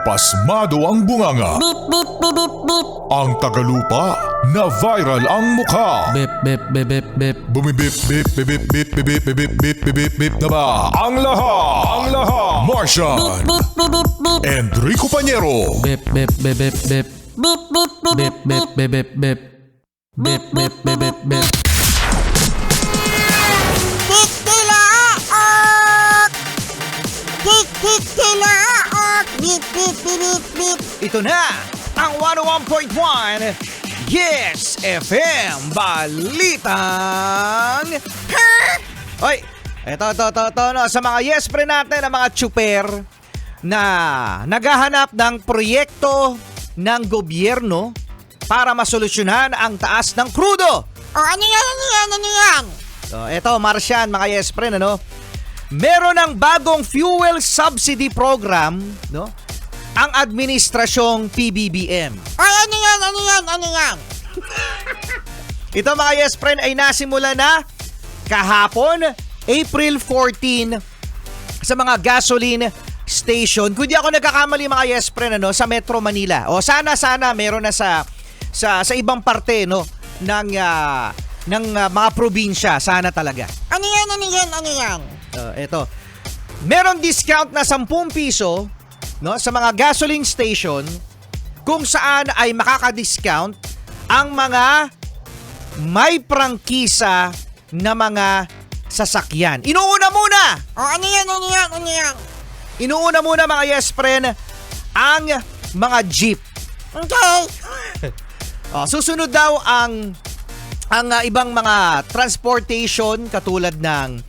pasmado ang bunganga. Beep, beep, beep, beep, beep. Ang tagalupa na viral ang mukha. Bip, bip, bip, bip, bip. Bumibip, bip, bip, bip, bip, bip, bip, bip, bip, bip, bip na ba? Ang lahat, Martian, Beep, beep, beep, beep. Enrico Pañero, Bip, bip, bip, bip, bip. Beep, beep, beep, Bip, bip, bip, bip, bip. Bip, bip, bip, bip, bip. Tilaok! Tilaok! Beep, beep, beep, beep, beep. Ito na ang 101.1 Yes FM Balitang Oy, ito no, sa mga yes pre natin, ang mga tsuper na naghahanap ng proyekto ng gobyerno para masolusyonan ang taas ng krudo. Oh, ano yan? So, ito, Martian, mga yes pre, ano? Meron ng bagong fuel subsidy program, no? Ang administrasyong PBBM. Ay, ano yan? Ito mga yes friend ay nasimula na kahapon, April 14, sa mga gasoline station. Kung di ako nagkakamali mga yes friend, ano, sa Metro Manila. O sana meron na sa ibang parte, no, ng mga probinsya. Sana talaga. Ano yan? Ito. Meron discount na 10 piso, no, sa mga gasoline station kung saan ay makaka-discount ang mga may prangkisa na mga sasakyan. Inuuna muna! Oh, ano yan? Inuuna muna mga yes friend ang mga jeep. Okay. Susunod daw ang ibang mga transportation katulad ng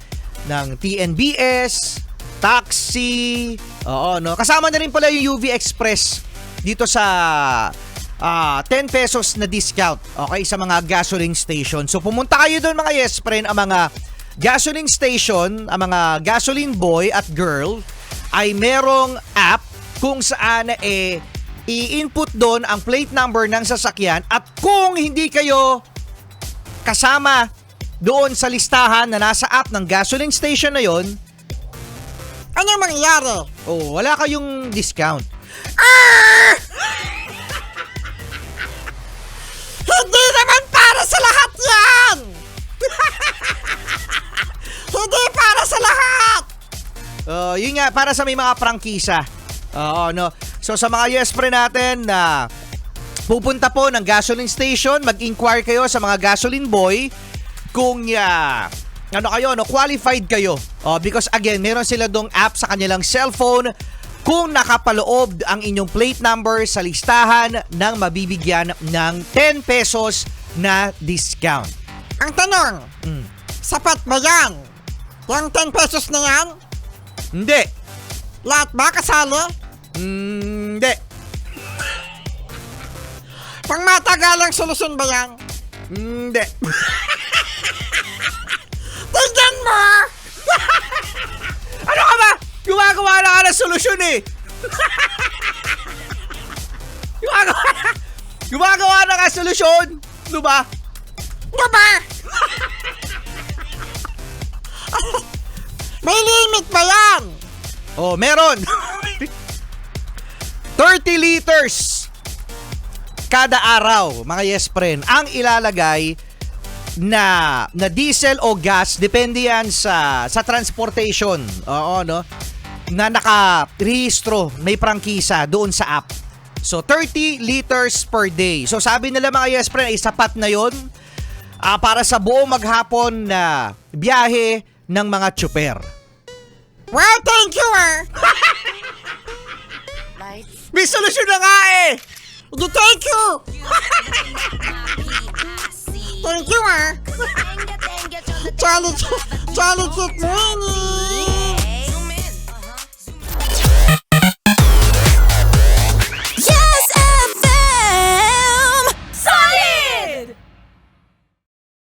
TNBS, taxi, no. Kasama na rin pala yung UV Express dito sa 10 pesos na discount, okay, sa mga gasoline station. So pumunta kayo doon mga yes friend, ang mga gasoline station, ang mga gasoline boy at girl ay merong app kung saan i-input doon ang plate number ng sasakyan, at kung hindi kayo kasama doon sa listahan na nasa app ng gasoline station na yon, Ano mangyayari? wala kayong discount. Hindi naman para sa lahat yan! Hindi para sa lahat! Yun nga, para sa may mga prangkisa. No. So sa mga yes pre natin na pupunta po ng gasoline station, mag-inquire kayo sa mga gasoline boy kung qualified kayo. Because again, meron sila dong app sa kanilang cellphone kung nakapaloob ang inyong plate number sa listahan ng mabibigyan ng 10 pesos na discount. Ang tanong, sapat ba yan? Yung 10 pesos na yan? Hindi. Lahat ba kasali? Hindi. Pang matagalang solusyon ba yan? Hindi. Tignan mo! Ano ka ba? Gumagawa na ka ng solusyon eh. Gumagawa na ka ng solusyon. Ano ba? Diba? May limit ba yan? Meron. 30 liters kada araw, mga yes friend, ang ilalagay na diesel o gas, depende yan sa transportation. No? Na nakarehistro, may prangkisa doon sa app. So 30 liters per day. So sabi nila mga yes friend, ay sapat na yon para sa buong maghapon na biyahe ng mga tsuper. Well, thank you May solusyon na nga eh! Thank you! Thank you Jolly Chip Mini!